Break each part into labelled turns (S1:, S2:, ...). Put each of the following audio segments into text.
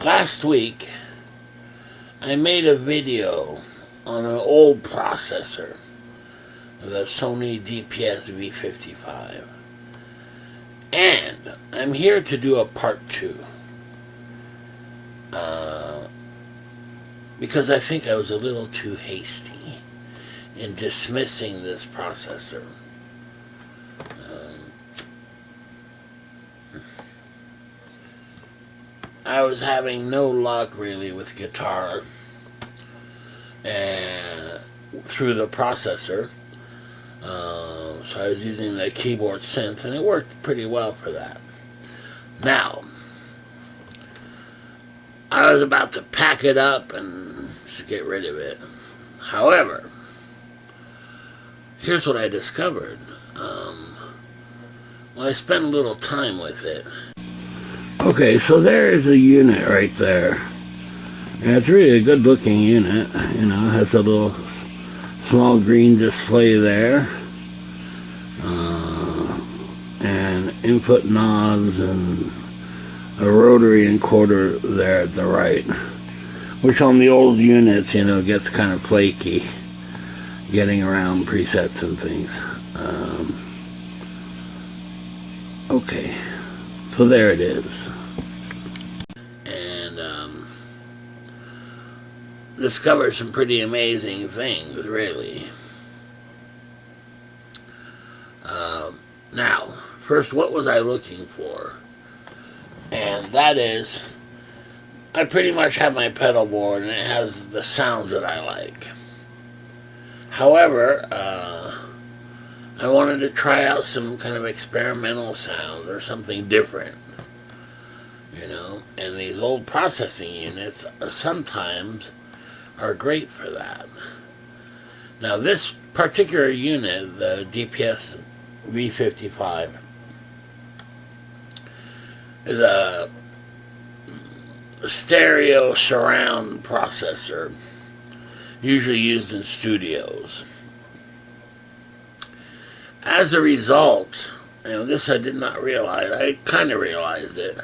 S1: Last week, I made a video on an old processor, the Sony DPS V55, and I'm here to do a part 2, because I think I was a little too hasty in dismissing this processor. I was having no luck really with guitar and through the processor, so I was using the keyboard synth, and it worked pretty well for that. Now, I was about to pack it up and just get rid of it. However, here's what I discovered when I spent a little time with it. Okay, so there's a unit right there. And it's really a good looking unit. You know, it has a little small green display there. And input knobs and a rotary encoder there at the right. Which on the old units, you know, gets kind of flaky. Getting around presets and things. Okay. So there it is. And discovered some pretty amazing things, really. Now, first, what was I looking for? And that is, I pretty much have my pedal board and it has the sounds that I like. However, I wanted to try out some kind of experimental sounds or something different, you know, and these old processing units sometimes are great for that. Now, this particular unit, the DPS V55, is a stereo surround processor, usually used in studios. As a result, you know, this I did not realize, I kind of realized it,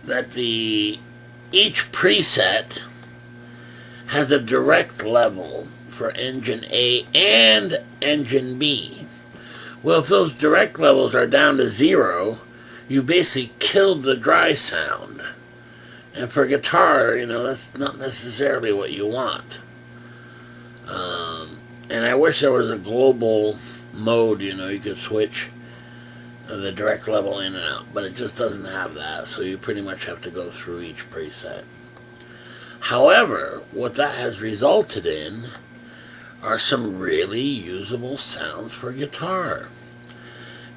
S1: that each preset has a direct level for engine A and engine B. Well, if those direct levels are down to 0, you basically killed the dry sound. And for guitar, you know, that's not necessarily what you want. And I wish there was a global mode, you know, you could switch the direct level in and out, but it just doesn't have that, so you pretty much have to go through each preset. However, what that has resulted in are some really usable sounds for guitar.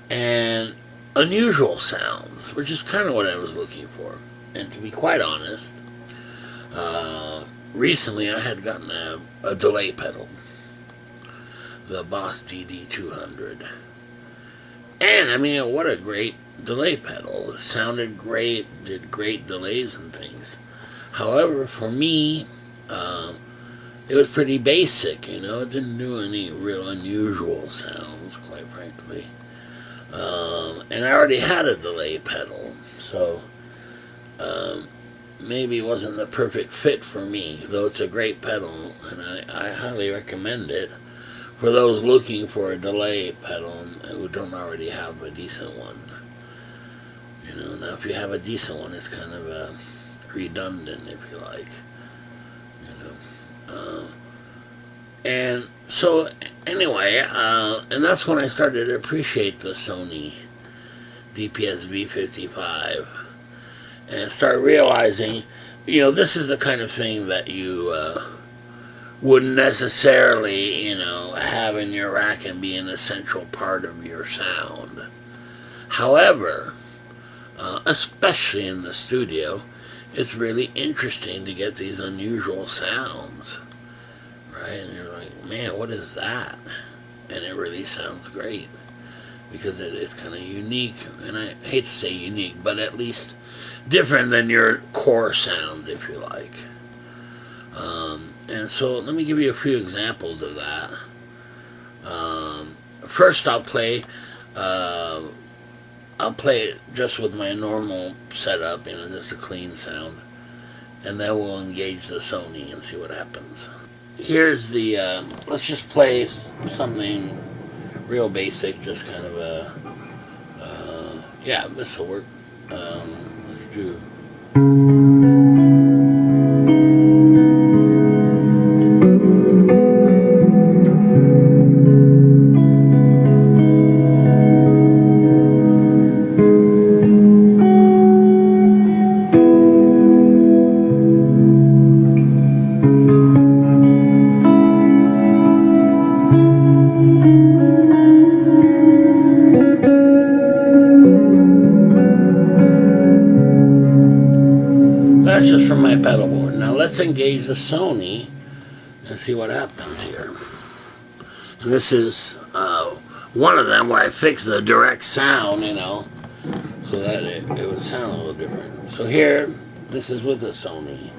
S1: And unusual sounds, which is kind of what I was looking for. And to be quite honest, recently I had gotten a delay pedal, the Boss DD200. And, I mean, what a great delay pedal. It sounded great, did great delays and things. However, for me, it was pretty basic, you know. It didn't do any real unusual sounds, quite frankly. And I already had a delay pedal, so maybe it wasn't the perfect fit for me, though it's a great pedal, and I highly recommend it for those looking for a delay pedal who don't already have a decent one. You know, now if you have a decent one, it's kind of redundant, if you like. You know, and so anyway, and that's when I started to appreciate the Sony DPS V55, and start realizing, you know, this is the kind of thing that you wouldn't necessarily, you know, have in your rack and be an essential part of your sound. However, especially in the studio, it's really interesting to get these unusual sounds, right? And you're like, man, what is that? And it really sounds great, because it's kind of unique, and I hate to say unique, but at least different than your core sounds, if you like. And so let me give you a few examples of that. first I'll play it just with my normal setup, you know, just a clean sound, and then we'll engage the Sony and see what happens. Here's the, let's just play something real basic, just kind of a, yeah, this will work. Let's do... That's just from my pedal board. Now let's engage the Sony and see what happens here. And this is one of them where I fixed the direct sound, you know, so that it would sound a little different. So here, this is with the Sony.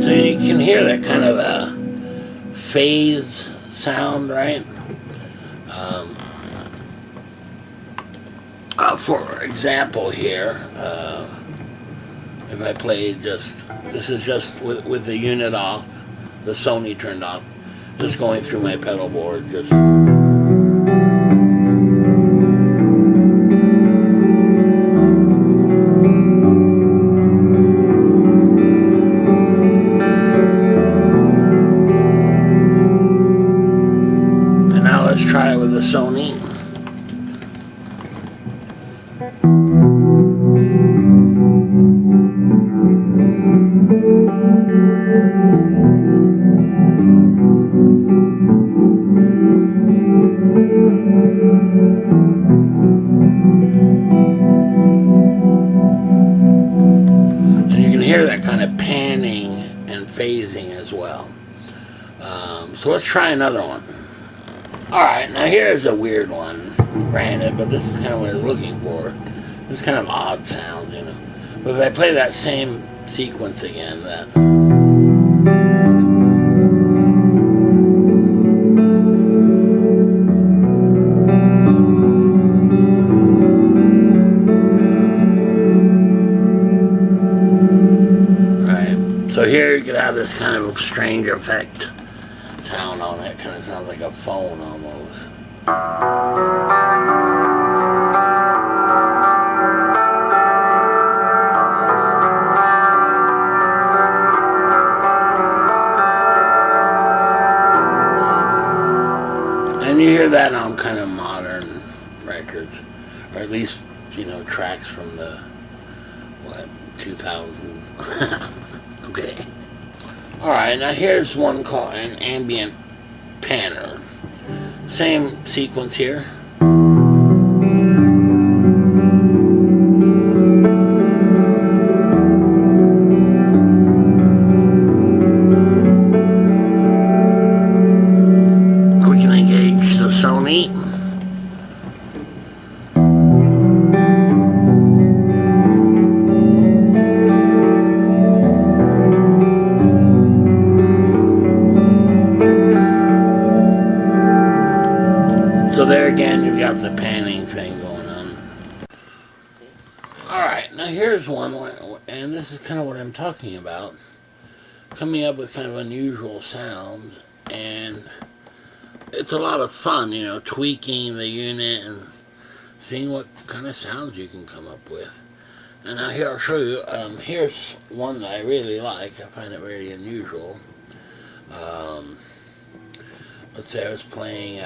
S1: So you can hear that kind of a phase sound, right? For example here, if I play just, this is just with the unit off, the Sony turned off, just going through my pedal board, just... And now let's try it with the Sony. Hear that kind of panning and phasing as well. So let's try another one. Alright, now here's a weird one, granted, but this is kind of what I was looking for. It's kind of odd sounds, you know. But if I play that same sequence again, that... So here you could have this kind of strange effect sound on it. Kind of sounds like a phone almost. And you hear that on kind of modern records, or at least, you know, tracks from the, what, 2000s. Okay. Alright, now here's one called an ambient panner. Same sequence here. We can engage the Sony. So there again, you've got the panning thing going on. Alright, now here's one, and this is kind of what I'm talking about. Coming up with kind of unusual sounds, and it's a lot of fun, you know, tweaking the unit and seeing what kind of sounds you can come up with. And now here I'll show you, here's one that I really like. I find it very unusual. let's say I was playing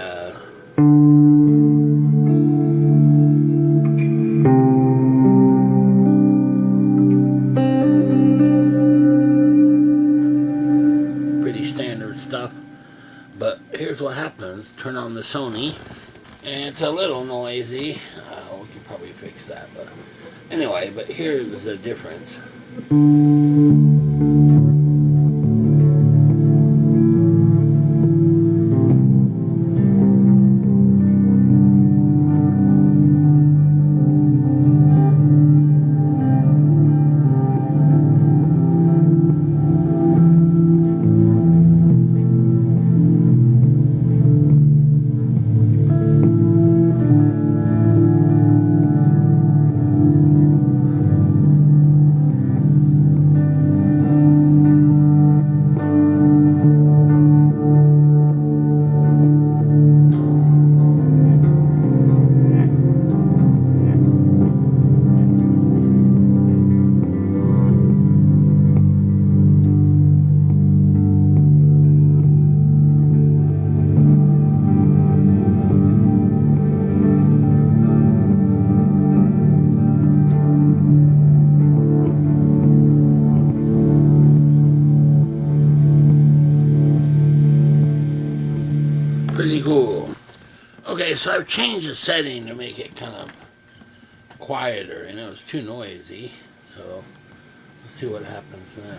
S1: pretty standard stuff. But here's what happens. Turn on the Sony, and it's a little noisy. We can probably fix that, but anyway, but here's the difference. Pretty cool. Okay, so I've changed the setting to make it kind of quieter. You know, it's too noisy. So let's see what happens now.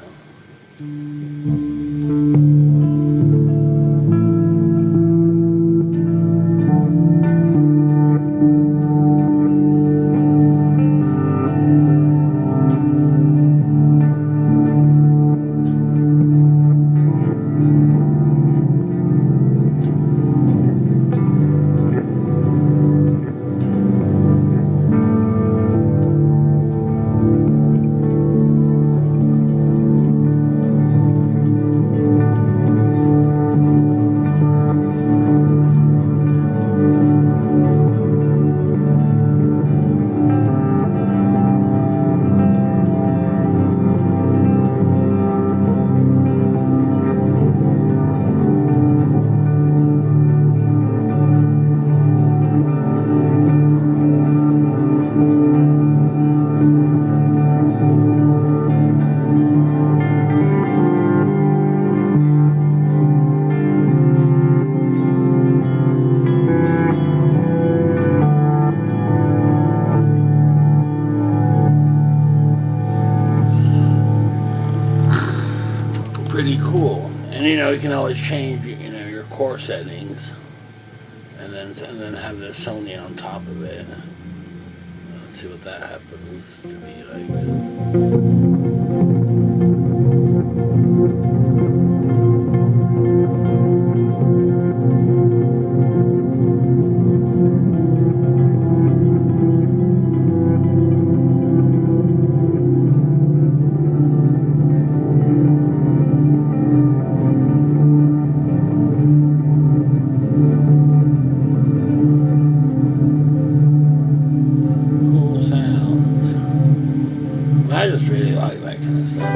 S1: Pretty cool. And you know, you can always change, you know, your core settings, and then have the Sony on top of it. Let's see what that happens to be like. I just really like that kind of stuff.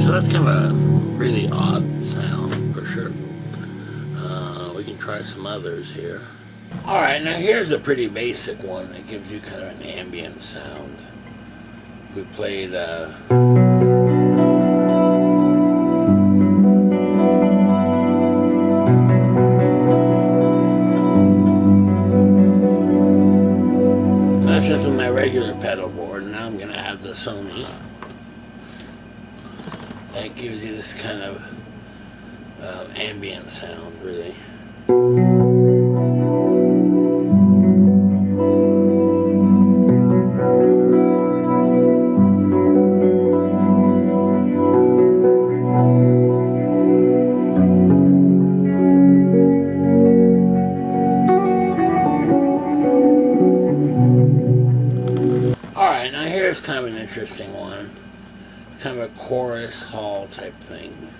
S1: That's kind of a really odd sound for sure. We can try some others here. Alright, now here's a pretty basic one that gives you kind of an ambient sound. We played that's just with my regular pedal board. Now I'm going to add the Sony. That gives you this kind of ambient sound, really. Alright, now here's kind of an interesting one. Kind of a chorus hall type thing.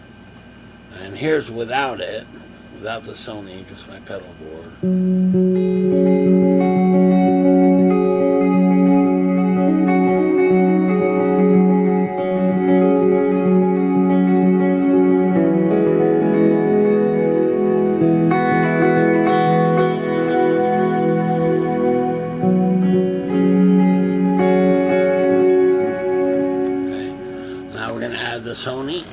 S1: And here's without it, without the Sony, just my pedal board. Now we're going to add the Sony.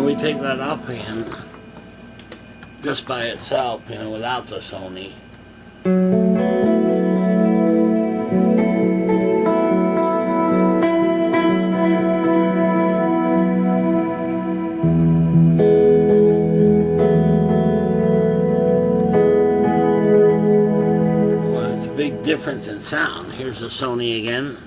S1: We take that up again just by itself, you know, without the Sony. Well, it's a big difference in sound. Here's the Sony again.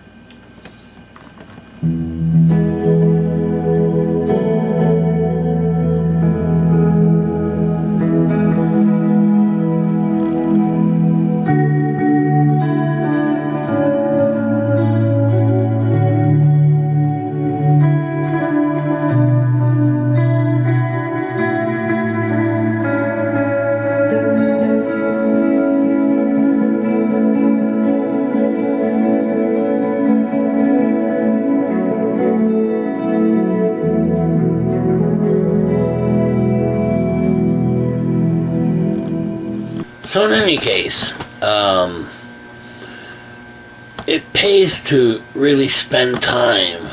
S1: So in any case, it pays to really spend time,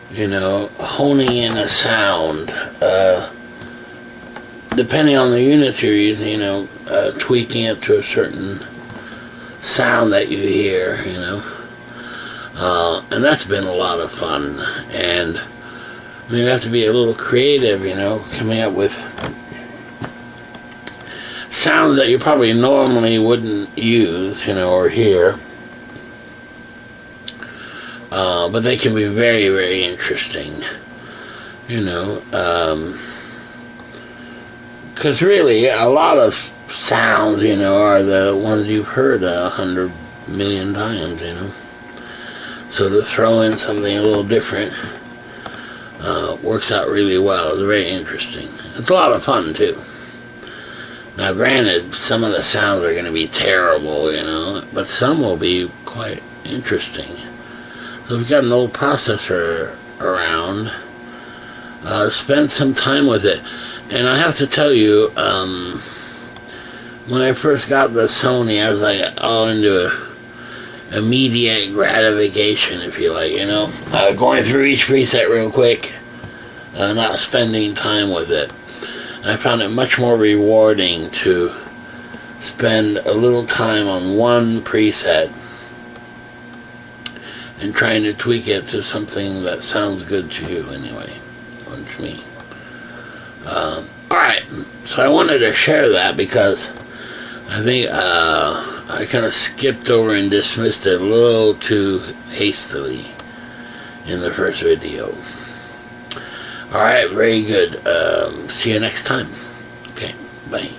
S1: you know, honing in a sound, depending on the unit you're using, you know, tweaking it to a certain sound that you hear, you know, and that's been a lot of fun. And I mean, you have to be a little creative, you know, coming up with sounds that you probably normally wouldn't use, you know, or hear. But they can be very, very interesting, you know. Because really, a lot of sounds, you know, are the ones you've heard 100 million times, you know. So to throw in something a little different works out really well. It's very interesting. It's a lot of fun, too. Now, granted, some of the sounds are going to be terrible, you know, but some will be quite interesting. So we've got an old processor around. Spend some time with it. And I have to tell you, when I first got the Sony, I was like all into immediate gratification, if you like, you know. Going through each preset real quick, not spending time with it. I found it much more rewarding to spend a little time on one preset and trying to tweak it to something that sounds good to you anyway, or to me. Alright, so I wanted to share that because I think I kind of skipped over and dismissed it a little too hastily in the first video. Alright, very good. See you next time. Okay, bye.